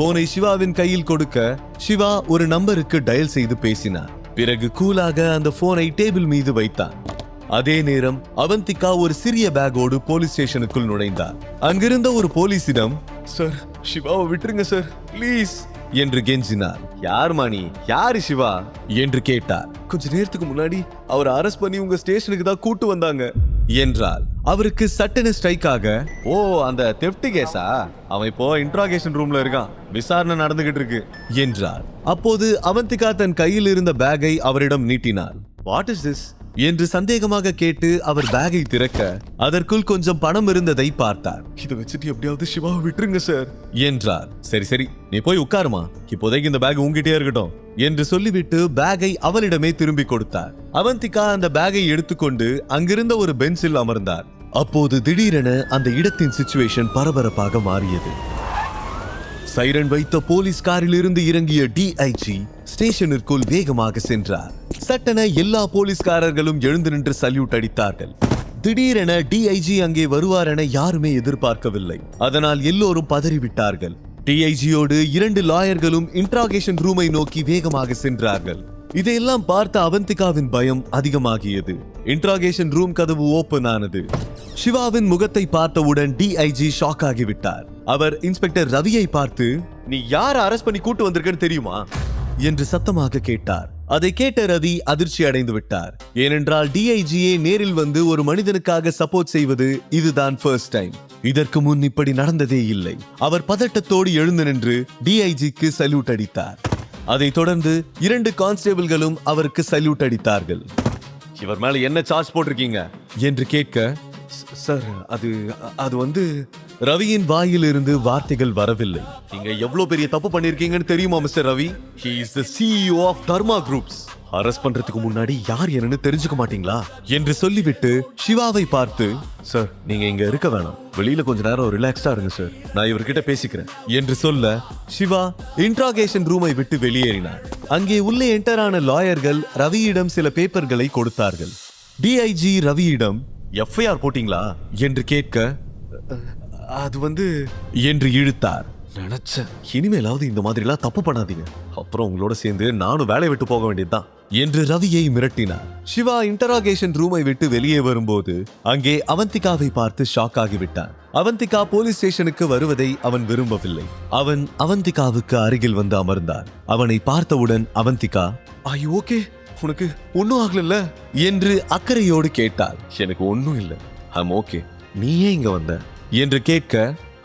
போனை சிவாவின் கையில் கொடுக்க சிவா ஒரு நம்பருக்கு டயல் செய்து பேசினார். பிறகு கூலாக அந்த போனை டேபிள் மீது வைத்தார். அதே நேரம் அவந்திகா ஒரு சிறிய பேக்கோடு போலீஸ் ஸ்டேஷனுக்குள் நுழைந்தார். அங்கிருந்த ஒரு போலீசிடம், சார் சிவாவை விட்டுருங்க சார் ப்ளீஸ் என்று கெஞ்சினார். யார் மாணி, யாரு சிவா என்று கேட்டார். கொஞ்ச நேரத்துக்கு முன்னாடி அவர் அரெஸ்ட் பண்ணி உங்க ஸ்டேஷனுக்கு தான் கூட்டு வந்தாங்க என்றார். அவருக்கு சட்டென ஸ்ட்ரைக் ஆக, ஓ அந்த தெஃப்ட் கேஸா, அவன் இப்போ இன்ட்ராகேஷன் ரூம்ல இருக்கான், விசாரணை நடந்துகிட்டு இருக்கு என்றார். அப்போது அவந்திகா தன் கையில் இருந்த பேக்கை அவரிடம் நீட்டினார். வாட் இஸ் திஸ் என்று சந்தேகமாக கேட்டு அவர் பேக்கை திறக்க அதற்குள் கொஞ்சம் பணம் இருந்ததை பார்த்தார். இதை வச்சுட்டு எப்படியாவது சிவாவை விட்டுருங்க சார் என்றார். சரி சரி நீ போய் உட்காருமா, இப்போதைக்கு இந்த பேக் உங்ககிட்டே இருக்கட்டும் என்று சொல்லிவிட்டு பேக்கை அவளிடமே திரும்பி கொடுத்தார். அவந்திகா அந்த பேக்கை எடுத்துக்கொண்டு அங்கிருந்த ஒரு பெஞ்சில் அமர்ந்தார். அப்போது திடீரென அந்த இடத்தின் சிச்சுவேஷன் பரபரப்பாக மாறியது. சைரன் வைத்த போலீஸ் காரில் இருந்து இறங்கிய டிஐஜி ஸ்டேஷனிற்குள் வேகமாக சென்றார். சட்டென எல்லா போலீஸ்காரர்களும் எழுந்து நின்று சல்யூட் அடித்தார்கள். திடீரென டிஐஜி அங்கே வருவார் என யாருமே எதிர்பார்க்கவில்லை. அதனால் எல்லோரும் பதறிவிட்டார்கள். டிஐஜியோடு 2 லாயர்களும் இன்ட்ராகேஷன் ரூமை நோக்கி வேகமாக சென்றார்கள். இதையெல்லாம் பார்த்த அவந்திகாவின் பயம் அதிகமாகியது. இன்ட்ராகேஷன் ரூம் கதவு ஓபன் ஆனது. சிவாவின் முகத்தை பார்த்தவுடன் டிஐஜி ஷாக் ஆகிவிட்டார். அவர் இன்ஸ்பெக்டர் ரவியை பார்த்து, நீ யார அரெஸ்ட் பண்ணி கூட்டு வந்திருக்கன்னு தெரியுமா என்று சத்தமாக கேட்டார். அதை கேட்ட ரவி அதிர்ச்சி அடைந்து விட்டார். ஏனென்றால் டிஐஜியே நேரில் வந்து ஒரு மனிதனுக்காக சப்போர்ட் செய்வது இதுதான் ஃபர்ஸ்ட் டைம். இதற்கு முன் இப்படி நடந்ததே இல்லை. அவர் பதட்டத்தோடு எழுந்து நின்று டிஐஜிக்கு சல்யூட் அடித்தார். அதை தொடர்ந்து 2 கான்ஸ்டேபிள்களும் அவருக்கு சல்யூட் அடித்தார்கள். இவர் மேல என்ன சார்ஜ் போட்டிருக்கீங்க என்று கேட்க, சார் அது வந்து ரவியின் வாயில் இருந்து வார்த்தைகள் வரவில்லை. நீங்க எவ்வளவு பெரிய தப்பு பண்ணிருக்கீங்கன்னு தெரியுமா mister Ravi? He is the CEO of Dharma Groups. Arrest பண்றதுக்கு முன்னாடி யார் என்னன்னு தெரிஞ்சுக்க மாட்டீங்களா என்று சொல்லிவிட்டு சிவாவை பார்த்து, சார் நீங்க இங்க இருக்க வேணாம், வெளியில கொஞ்ச நேரம் ரிலாக்ஸ்டா இருங்க சார், நான் இவர்கிட்ட பேசிக்கிறேன் என்று சொல்ல சிவா இன்ட்ராகேஷன் ரூமை விட்டு வெளியேறினார். அங்கே உள்ளே என்டர் ஆன லாயர்கள் ரவியிடம் சில பேப்பர்களை கொடுத்தார்கள். டிஐஜி ரவியிடம், எஃப்ஐஆர் போட்டீங்களா என்று கேட்க, அது வந்து என்று இழுத்தார். நினைச்சேன் இனிமேலாவது இந்த மாதிரி எல்லாம் தப்பு பண்ணாதீங்க, அப்புறம் உங்களோட சேர்ந்து நானும் வேலையை விட்டு போக வேண்டியதுதான் என்று ரவியை மிரட்டினார். சிவா இன்டராகேஷன் ரூமை விட்டு வெளியே வரும்போது அங்கே அவந்திகாவை பார்த்து ஷாக் ஆகிவிட்டான். அவந்திகா போலீஸ் ஸ்டேஷனுக்கு வருவதை அவன் விரும்பவில்லை. அவன் அவந்திகாவுக்கு அருகில் வந்து அமர்ந்தார். அவனை பார்த்தவுடன் அவந்திகா, ஐ ஓகே, உனக்கு ஒன்னும் ஆகல என்று அக்கறையோடு கேட்டாள். எனக்கு ஒன்னும் இல்லை, ஐம் ஓகே, நீ ஏன் இங்க வந்த என்று கேட்க,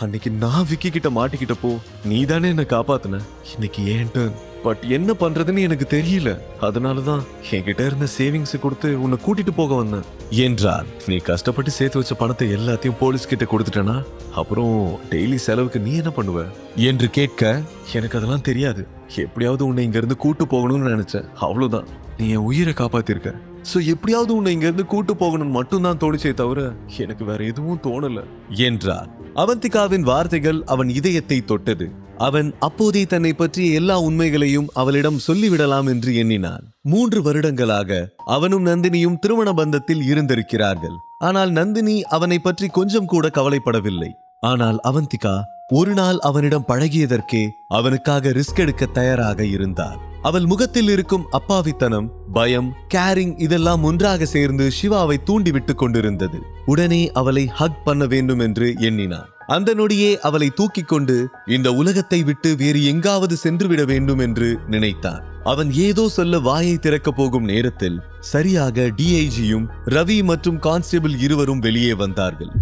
அன்னைக்கு நான் விக்கி கிட்ட மாட்டிக்கிட்டப்போ நீ தானே என்ன காப்பாத்தின, இன்னைக்கு ஏன் டர்ன், பட் என்ன பண்றதுன்னு எனக்கு தெரியல, அதனாலதான் என்கிட்ட இருந்த சேவிங்ஸ் கொடுத்து உன்னை கூட்டிட்டு போக வந்தேன் என்றார். நீ கஷ்டப்பட்டு சேர்த்து வச்ச பணத்தை எல்லாத்தையும் போலீஸ் கிட்ட கொடுத்துட்டனா, அப்புறம் டெய்லி செலவுக்கு நீ என்ன பண்ணுவ என்று கேட்க, எனக்கு அதெல்லாம் தெரியாது, எப்படியாவது உன்னை இங்க இருந்து கூட்டு போகணும்னு நினைச்சேன், அவ்வளவுதான், நீ என் உயிரை காப்பாத்திருக்க, சோ எப்படியாவது உன்னை இங்க இருந்து கூட்டு போகணும்னு மட்டும் தான் தோணிச்சே தவிர எனக்கு வேற எதுவும் தோணல என்றார். அவந்திகாவின் வார்த்தைகள் அவன் இதயத்தை தொட்டது. அவன் அப்போதே தன்னை பற்றிய எல்லா உண்மைகளையும் அவளிடம் சொல்லிவிடலாம் என்று எண்ணினான். 3 வருடங்களாக அவனும் நந்தினியும் திருமண பந்தத்தில் இருந்திருக்கிறார்கள். ஆனால் நந்தினி அவனை பற்றி கொஞ்சம் கூட கவலைப்படவில்லை. ஆனால் அவந்திகா ஒரு நாள் அவனிடம் பழகியதற்கே அவனுக்காக ரிஸ்க் எடுக்க தயாராக இருந்தார். அவள் முகத்தில் இருக்கும் அப்பாவித்தனம், பயம், கேரிங் இதெல்லாம் ஒன்றாக சேர்ந்து சிவாவை தூண்டிவிட்டு கொண்டிருந்தது. உடனே அவளை ஹக் பண்ண வேண்டும் என்று எண்ணினார். அந்த நொடியே அவளை தூக்கிக் கொண்டு இந்த உலகத்தை விட்டு வேறு எங்காவது சென்று விட வேண்டும் என்று நினைத்தார். அவன் ஏதோ சொல்ல வாயை திறக்க போகும் நேரத்தில் சரியாக டிஐஜியும் ரவி மற்றும் கான்ஸ்டேபிள் இருவரும் வெளியே வந்தார்கள்.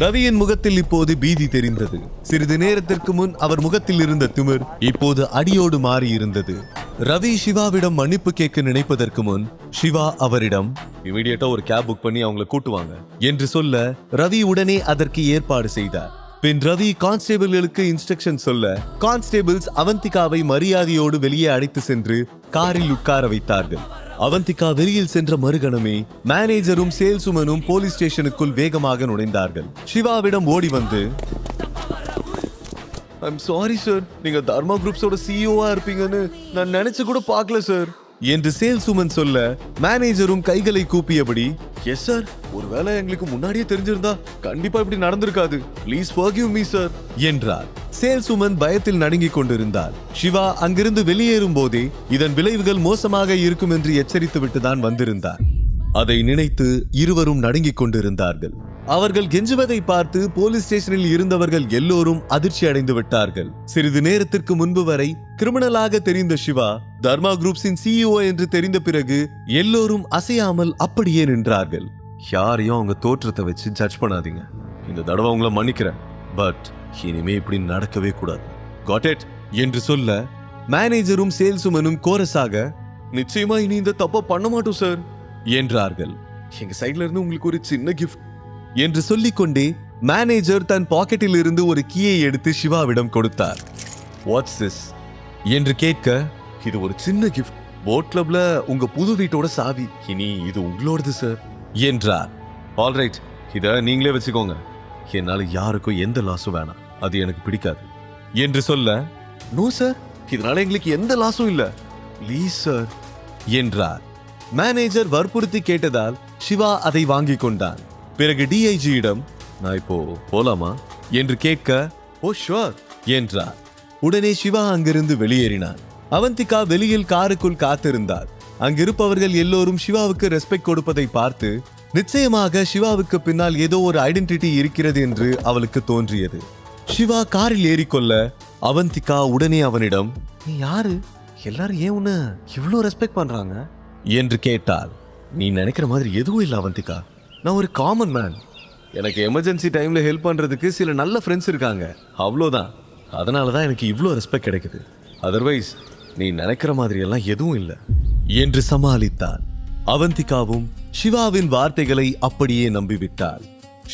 ரவியின் முகத்தில் இப்போது பீதி தெரிந்தது. சிறிது நேரத்திற்கு முன் அவர் முகத்தில் இருந்த திமிர் இப்போது அடியோடு மாறி இருந்தது. ரவி சிவாவிடம் மன்னிப்பு கேட்க நினைப்பதற்கு முன் சிவா அவரிடம், இமிடியேட்டா ஒரு கேப் புக் பண்ணி அவங்களை கூட்டுவாங்க என்று சொல்ல ரவி உடனே அதற்கு ஏற்பாடு செய்தார். பின் ரவி கான்ஸ்டேபிள்களுக்கு இன்ஸ்ட்ரக்ஷன் சொல்ல கான்ஸ்டேபிள்ஸ் அவந்திகாவை மரியாதையோடு வெளியே அழைத்து சென்று காரில் உட்கார வைத்தார்கள். அவந்திகா வெளியில் சென்ற மறுகணமே மேனேஜரும் சேல்ஸ்மேனும் போலீஸ் ஸ்டேஷனுக்குள் வேகமாக நுழைந்தார்கள். சிவாவிடம் ஓடி வந்து, ஐம் சாரி சார், நீங்க தர்மா குரூப்ஸோட சிஇஓவா இருப்பீங்கன்னு நான் நினைச்சு கூட பார்க்கல சார். என்று சேல்ஸ்வுமன் சொல்ல மேனேஜரும் கைகளை கூப்பியபடி எஸ் சார், ஒருவேளை எங்களுக்கு முன்னாடியே தெரிஞ்சிருந்தா கண்டிப்பா இப்படி நடந்திருக்காது, ப்ளீஸ் ஃபர்கிவ் மீ சார் என்றார். சேல்ஸ்வுமன் பயத்தில் நடுங்கிக் கொண்டிருந்தார். சிவா அங்கிருந்து வெளியேறும் போதே இதன் விளைவுகள் மோசமாக இருக்கும் என்று எச்சரித்து விட்டுதான் வந்திருந்தார். அதை நினைத்து இருவரும் நடுங்கிக் கொண்டிருந்தார்கள். அவர்கள் கெஞ்சுவதை பார்த்து போலீஸ் ஸ்டேஷனில் இருந்தவர்கள் எல்லோரும் அதிர்ச்சி அடைந்து விட்டார்கள். சிறிது நேரத்திற்கு முன்பு வரை கிரிமினலாக தெரிந்த சிவா தர்மா குரூப்ஸின் சிஇஓ என்று தெரிந்த பிறகு எல்லோரும் அசையாமல் அப்படியே நின்றார்கள். யாரையும் அவங்க தோற்றத்தை வச்சு ஜட்ஜ் பண்ணாதீங்க. இந்த தடவை உங்களை மன்னிக்கிறேன், பட் இனிமே இப்படி நடக்கவே கூடாது. காட் இட் என்று சொல்ல மேனேஜரும் சேல்ஸ்வுமனும் கோரஸாக நிச்சயமா இனி இந்த தப்ப பண்ண மாட்டோம் சார் என்றார்கள். எங்க சைட்ல இருந்து உங்களுக்கு ஒரு சின்ன கிஃப்ட் என்று சொல்லிக்கொண்டே மேனேஜர் தன் பாக்கெட்டில் இருந்து ஒரு கீயை எடுத்து சிவாவிடம் கொடுத்தார். வாட்ஸ் திஸ் என்று கேட்க, இது ஒரு சின்ன கிஃப்ட், போட் கிளப்ல உங்க புது வீட்டோட சாவி, இனி இது உங்களோடது சார் என்றார். ஆல்ரைட், இத நீங்களே வச்சுக்கோங்க, என்னால யாருக்கும் எந்த லாஸும் வேணாம், அது எனக்கு பிடிக்காது என்று சொல்ல, நோ சார், இதனால எங்களுக்கு எந்த லாஸும் இல்ல, ப்ளீஸ் சார் என்றார். மேனேஜர் வற்புறுத்தி கேட்டதால் சிவா அதை வாங்கிக் கொண்டான். பிறகு டிஐஜியிடம் நான் இப்போ போலாமா என்று கேட்க, ஓ ஷுவர் என்றார். உடனே சிவா அங்கிருந்து வெளியேறினார். அவந்திகா வெளியில் காருக்குள் காத்திருந்தார். அங்கிருப்பவர்கள் எல்லோரும் சிவாவுக்கு ரெஸ்பெக்ட் கொடுப்பதை பார்த்து நிச்சயமாக சிவாவுக்கு பின்னால் ஏதோ ஒரு ஐடென்டிட்டி இருக்கிறது என்று அவளுக்கு தோன்றியது. சிவா காரில் ஏறிக்கொள்ள அவந்திகா உடனே அவனிடம், நீ யாரு, எல்லாரும் ஏன் உன்னை இவ்வளோ ரெஸ்பெக்ட் பண்றாங்க என்று கேட்டாள். நீ நினைக்கிற மாதிரி எதுவும் இல்லை அவந்திகா, நான் ஒரு காமன் மேன். எனக்கு எமர்ஜென்சி டைம்ல ஹெல்ப் பண்றதுக்கு சில நல்ல ஃப்ரெண்ட்ஸ் இருக்காங்க, அவ்வளோதான். அதனாலதான் எனக்கு இவ்வளோ ரெஸ்பெக்ட் கிடைக்குது. அதர்வைஸ் நீ நினைக்கிற மாதிரி எல்லாம் எதுவும் இல்லை என்று சமாளித்தாள். அவந்திகாவும் சிவாவின் வார்த்தைகளை அப்படியே நம்பிவிட்டாள்.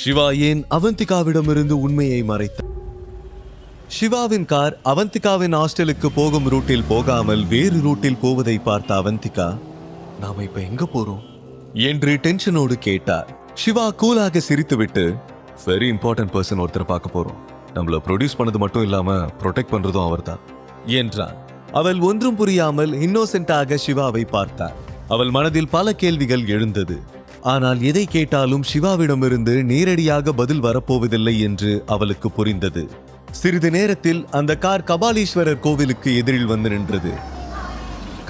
சிவா ஏன் அவந்திகாவிடமிருந்து உண்மையை மறைத்தார்? சிவாவின் கார் அவந்திகாவின் ஹாஸ்டலுக்கு போகும் ரூட்டில் போகாமல் வேறு ரூட்டில் போவதை பார்த்த அவந்திகா, நாம இப்ப எங்க போறோம் என்று டென்ஷனோடு கேட்டார். சிவா கூலாக சிரித்துவிட்டு, வெரி இம்பார்ட்டன்ட் பர்சன் ஒருத்தரை பார்க்க போறோம், நம்மள ப்ரொடியூஸ் பண்ணது மட்டும் இல்லாம ப்ரொடெக்ட் பண்றதும் அவர்தான் என்றான். அவள் ஒன்றும் புரியாமல் இன்னோசென்ட்டாக சிவாவை பார்த்தார். அவள் மனதில் பல கேள்விகள் எழுந்தது. ஆனால் எதை கேட்டாலும் சிவாவிடமிருந்து நேரடியாக பதில் வரப்போவதில்லை என்று அவளுக்கு புரிந்தது. சிறிது நேரத்தில் அந்த கார் கபாலீஸ்வரர் கோவிலுக்கு எதிரில் வந்து நின்றது.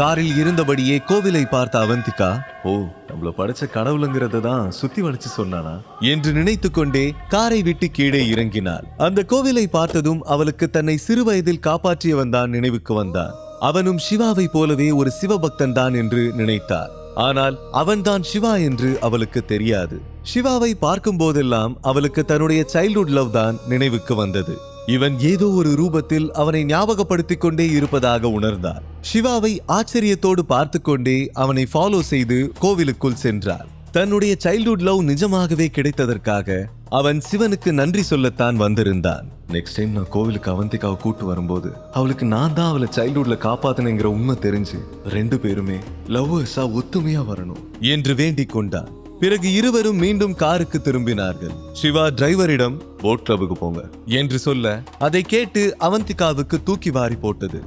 காரில் இருந்தபடியே கோவிலை பார்த்த அவந்திகா, ஓ, நம்மள படைச்ச கடவுளுங்கிறத தான் சுத்தி வளைச்சு சொன்னானா என்று நினைத்து கொண்டே காரை விட்டு கீழே இறங்கினாள். அந்த கோவிலை பார்த்ததும் அவளுக்கு தன்னை சிறு வயதில் காப்பாற்றியவன் தான் நினைவுக்கு வந்தான். அவனும் சிவாவை போலவே ஒரு சிவபக்தன் தான் என்று நினைத்தார். ஆனால் அவன்தான் சிவா என்று அவளுக்கு தெரியாது. சிவாவை பார்க்கும் போதெல்லாம் அவளுக்கு தன்னுடைய சைல்ட்ஹுட் லவ் தான் நினைவுக்கு வந்தது. இவன் ஏதோ ஒரு ரூபத்தில் அவனை ஞாபகப்படுத்திக் கொண்டே இருப்பதாக உணர்ந்தார். சிவாவை ஆச்சரியத்தோடு பார்த்து கொண்டே அவனை ஃபாலோ செய்து கோவிலுக்குள் சென்றார். தன்னுடைய சைல்ட்ஹுட் லவ் நிஜமாகவே கிடைத்ததற்காக அவன் சிவனுக்கு நன்றி சொல்லத்தான் வந்திருந்தான். நெக்ஸ்ட் டைம் நான் கோவிலுக்கு அவந்திகாவை கூட்டு வரும்போது அவளுக்கு நான் தான் அவளை சைல்ட்ஹுட்ல காப்பாத்தினேங்கிற உண்மை தெரிஞ்சு 2 பேருமே லவ்வர்ஸா ஒத்துமையா வரணும் என்று வேண்டிக் கொண்டான். பிறகு இருவரும் மீண்டும் காருக்கு திரும்பினார்கள். சிவா டிரைவரிடம் போட் கிளப்புக்கு போங்க என்று சொல்ல அதை கேட்டு அவந்திகாவுக்கு தூக்கி வாரி போட்டது.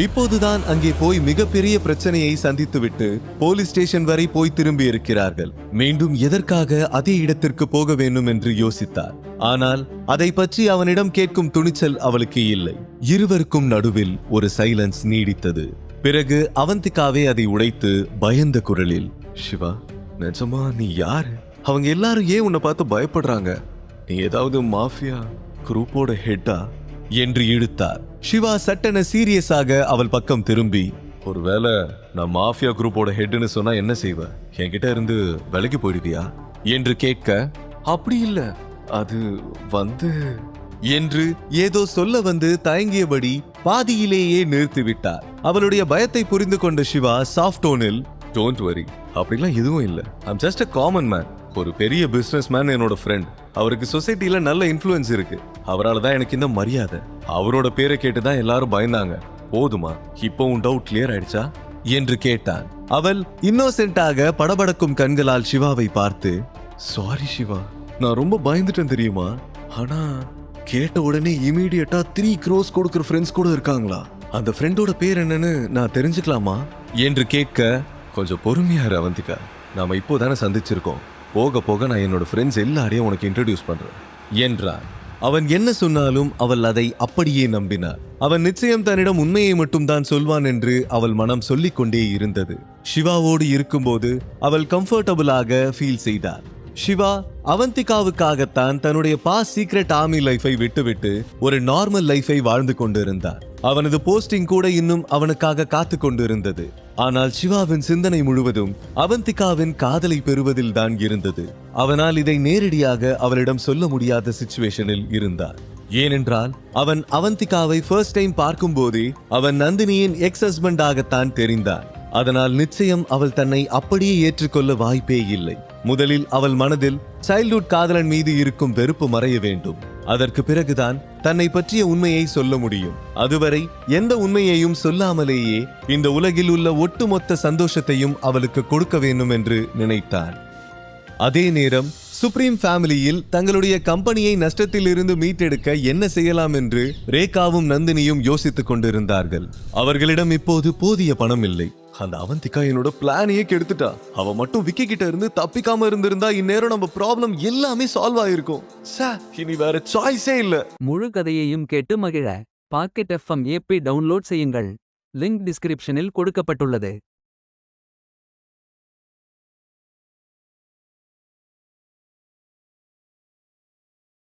இப்போதுதான் அங்கே போய் மிகப்பெரிய பிரச்சனையை சந்தித்துவிட்டு போலீஸ் ஸ்டேஷன் வரை போய் திரும்பி இருக்கிறார்கள். மீண்டும் எதற்காக அதே இடத்திற்கு போக வேண்டும் என்று யோசித்தார். ஆனால் அதை பற்றி அவனிடம் கேட்கும் துணிச்சல் அவளுக்கு இல்லை. இருவருக்கும் நடுவில் ஒரு சைலன்ஸ் நீடித்தது. பிறகு அவந்திகாவே அதை உடைத்து பயந்த குரலில், சிவா, நிஜமா நீ யாரு? அவங்க எல்லாரும் ஏன் உன்னை பார்த்து பயப்படுறாங்க? நீ ஏதாவது மாஃபியா குரூப்போட ஹெட்டா என்று இழுத்தார். சிவா சட்டென சீரியஸாக அவள் பக்கம் திரும்பி, ஒருவேளை நான் மாஃபியா குரூப்போட ஹெட்னு சொன்னா என்ன செய்வ? என்கிட்ட இருந்து விலகி போயிடுவியா என்று கேட்க, அப்படி இல்ல, அது வந்து என்று ஏதோ சொல்ல வந்து தயங்கியபடி பாதியிலேயே நிறுத்திவிட்டார். அவளுடைய பயத்தை புரிந்து கொண்ட சிவா சாஃப்ட் டோனில், டோன்ட் வரி, அப்படிலாம் எதுவும் இல்ல, I'm just a common man. ஒரு பெரிய பிசினஸ் மேன் என்னோட ஃப்ரெண்ட். அவருக்கு சொசைட்டில நல்ல இன்ஃப்ளூயன்ஸ் இருக்கு. அவரால் தான் எனக்கு இந்த மரியாதை. அவரோட பேரை கேட்டுதான் எல்லாரும் பயந்தாங்க. போதுமா? இப்போ உன் டவுட் கிளியர் ஆயிடுச்சா என்று கேட்டான். அவள் இன்னோசென்ட்டாக படபடக்கும் கண்களால் சிவாவை பார்த்து, சாரி சிவா, நான் ரொம்ப பயந்துட்டேன் தெரியுமா? ஆனா கேட்ட உடனே இமீடியட்டா 3 crores கொடுக்கிற ஃப்ரெண்ட்ஸ் கூட இருக்காங்களா? அந்த ஃப்ரெண்டோட பேர் என்னன்னு நான் தெரிஞ்சுக்கலாமா என்று கேட்க, கொஞ்சம் பொறுமையா இரு அவந்திகா, நாம இப்போதானே சந்திச்சிருக்கோம், போக போக நான் என்னோட ஃப்ரெண்ட்ஸ் எல்லாரையும் உனக்கு இன்ட்ரடியூஸ் பண்றேன் என்றான். அவன் என்ன சொன்னாலும் அவள் அதை அப்படியே நம்பினார். அவன் நிச்சயம் தன்னிடம் உண்மையை மட்டும் தான் சொல்வான் என்று அவள் மனம் சொல்லிக் கொண்டே இருந்தது. சிவாவோடு இருக்கும்போது அவள் கம்ஃபர்டபுளாக ஃபீல் செய்தார். சிவா அவந்திகாவுக்காகத்தான் தன்னுடைய பாஸ் சீக்ரெட் ஆர்மி லைஃபை விட்டுவிட்டு ஒரு நார்மல் லைஃபை வாழ்ந்து கொண்டிருந்தார். அவனது போஸ்டிங் கூட இன்னும் அவனுக்காக காத்து கொண்டிருந்தது. ஆனால் சிவாவின் சிந்தனை முழுவதும் அவந்திகாவின் காதலை பெறுவதில் தான் இருந்தது. அவனால் இதை நேரடியாக அவளிடம் சொல்ல முடியாத சிச்சுவேஷனில் இருந்தார். ஏனென்றால் அவன் அவந்திகாவை ஃபர்ஸ்ட் டைம் பார்க்கும் போதே அவன் நந்தினியின் எக்ஸ் ஹஸ்பண்டாகத்தான் தெரிந்தான். அதனால் நிச்சயம் அவள் தன்னை அப்படியே ஏற்றுக்கொள்ள வாய்ப்பே இல்லை. முதலில் அவள் மனதில் சைல்ட்ஹுட் காதலன் மீது இருக்கும் வெறுப்பு மறைய வேண்டும். அதற்கு பிறகுதான் தன்னை பற்றிய உண்மையை சொல்ல முடியும். அதுவரை எந்த உண்மையையும் சொல்லாமலேயே இந்த உலகில் உள்ள ஒட்டுமொத்த சந்தோஷத்தையும் அவளுக்கு கொடுக்க வேண்டும் என்று நினைத்தான். அதே நேரம் சுப்ரீம் ஃபேமிலியில் தங்களுடைய கம்பெனியை நஷ்டத்தில் இருந்து மீட்டெடுக்க என்ன செய்யலாம் என்று ரேகாவும் நந்தினியும் யோசித்துக் கொண்டிருந்தார்கள். அவர்களிடம் இப்போது போதிய பணம் இல்லை. அந்த அவந்திகா என்னோட பிளானையே கெடுத்துட்டா. அவ மட்டும் விக்கி கிட்ட இருந்து தப்பிக்காம இருந்திருந்தா இந்நேரம் நம்ம ப்ராப்ளம் எல்லாமே சால்வ் ஆயிருக்கும். இனி வேற சாய்ஸே இல்ல. முழு கதையையும் கேட்டு மகிழ பாக்கெட் FM ஆப்பை டவுன்லோட் செய்யுங்கள். லிங்க் டிஸ்கிரிப்ஷனில் கொடுக்கப்பட்டுள்ளது.